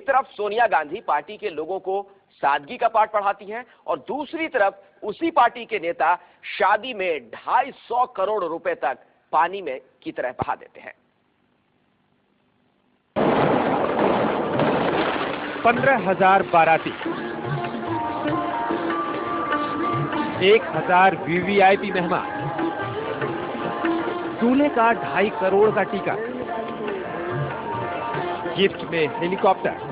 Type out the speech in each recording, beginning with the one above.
तरफ सोनिया गांधी पार्टी के लोगों को सादगी का पाठ पढ़ाती हैं और दूसरी तरफ उसी पार्टी के नेता शादी में 250 करोड़ रुपए तक पानी में की तरह बहा देते हैं। 15,000 बाराती, 1,000 वीवीआईपी मेहमान, दूल्हे का 2.5 करोड़ का टीका, गिफ्ट में हेलीकॉप्टर,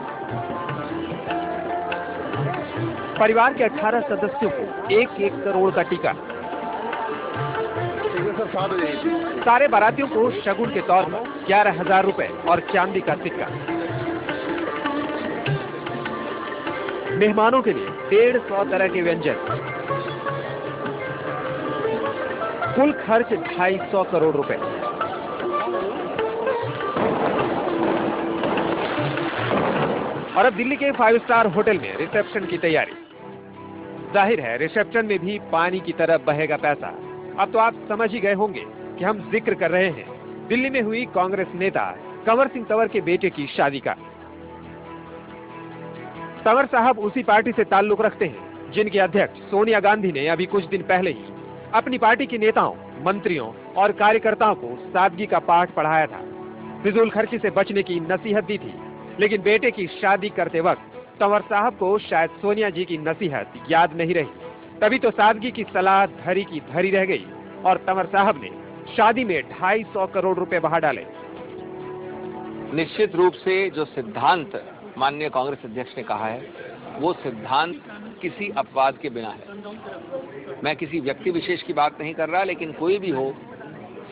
परिवार के 18 सदस्यों को 1-1 करोड़ का टीका, सारे बारातियों को शगुन के तौर पर 11,000 रुपए और चांदी का सिक्का। मेहमानों के लिए 150 तरह के व्यंजन, कुल खर्च 250 करोड़ रुपए। और अब दिल्ली के 5 स्टार होटल में रिसेप्शन की तैयारी। जाहिर है रिसेप्शन में भी पानी की तरह बहेगा पैसा। अब तो आप समझ ही गए होंगे कि हम जिक्र कर रहे हैं दिल्ली में हुई कांग्रेस नेता कंवर सिंह तंवर के बेटे की शादी का। तंवर साहब उसी पार्टी से ताल्लुक रखते हैं जिनके अध्यक्ष सोनिया गांधी ने अभी कुछ दिन पहले ही अपनी पार्टी के नेताओं, मंत्रियों और कार्यकर्ताओं को सादगी का पाठ पढ़ाया था, फिजूल खर्ची से बचने की नसीहत दी थी। लेकिन बेटे की शादी करते वक्त तंवर साहब को शायद सोनिया जी की नसीहत याद नहीं रही, तभी तो सादगी की सलाह धरी की धरी रह गई और तंवर साहब ने शादी में 250 करोड़ रुपए बहा डाले। निश्चित रूप से जो सिद्धांत माननीय कांग्रेस अध्यक्ष ने कहा है वो सिद्धांत किसी अपवाद के बिना है। मैं किसी व्यक्ति विशेष की बात नहीं कर रहा, लेकिन कोई भी हो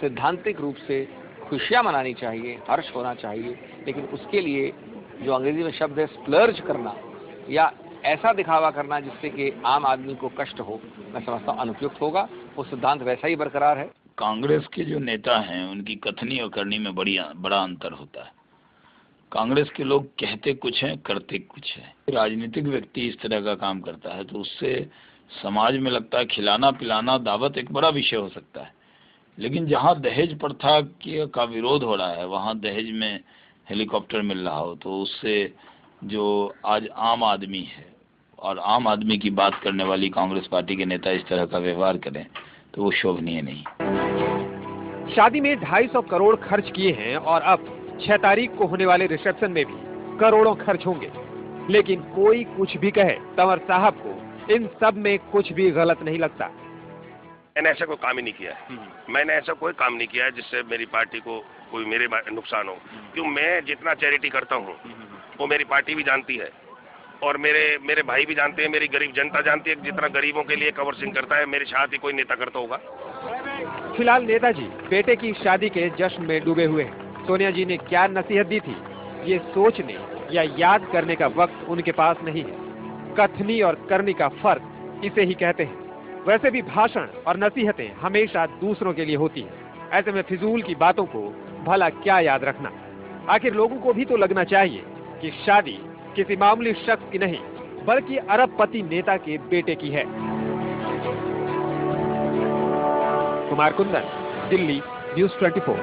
सैद्धांतिक रूप से खुशियां मनानी चाहिए, हर्ष होना चाहिए, लेकिन उसके लिए जो अंग्रेजी में शब्द है स्प्लर्ज करना या ऐसा दिखावा करना जिससे कि आम आदमी को कष्ट हो, मैं समझता हूँ अनुपयुक्त होगा। वो सिद्धांत वैसा ही बरकरार है। कांग्रेस के जो नेता हैं उनकी कथनी और करनी में बड़ा अंतर होता है। कांग्रेस के लोग कहते कुछ हैं, करते कुछ हैं। राजनीतिक व्यक्ति इस तरह का काम करता है तो उससे समाज में लगता है खिलाना पिलाना दावत एक बड़ा विषय हो सकता है। लेकिन जहाँ दहेज प्रथा का विरोध हो रहा है, वहाँ दहेज में हेलीकॉप्टर मिल रहा हो, तो उससे जो आज आम आदमी है और आम आदमी की बात करने वाली कांग्रेस पार्टी के नेता इस तरह का व्यवहार करें तो वो शोभनीय नहीं। शादी में 250 करोड़ खर्च किए हैं और अब 6 तारीख को होने वाले रिसेप्शन में भी करोड़ों खर्च होंगे। लेकिन कोई कुछ भी कहे, तंवर साहब को इन सब में कुछ भी गलत नहीं लगता। मैंने ऐसा कोई काम ही नहीं किया है। मैंने ऐसा कोई काम नहीं किया है जिससे मेरी पार्टी को कोई मेरे नुकसान हो। क्यों, मैं जितना चैरिटी करता हूँ वो मेरी पार्टी भी जानती है और मेरे भाई भी जानते हैं, मेरी गरीब जनता जानती है। जितना गरीबों के लिए कंवर सिंह करता है मेरे साथ ही कोई नेता करता होगा। फिलहाल नेताजी बेटे की शादी के जश्न में डूबे हुए हैं। सोनिया जी ने क्या नसीहत दी थी ये सोचने या याद करने का वक्त उनके पास नहीं है। कथनी और करनी का फर्क इसे ही कहते हैं। वैसे भी भाषण और नसीहतें हमेशा दूसरों के लिए होती हैं। ऐसे में फिजूल की बातों को भला क्या याद रखना। आखिर लोगों को भी तो लगना चाहिए कि शादी किसी मामूली शख्स की नहीं बल्कि अरबपति नेता के बेटे की है। कुमार कुंदन, दिल्ली, न्यूज़ 24।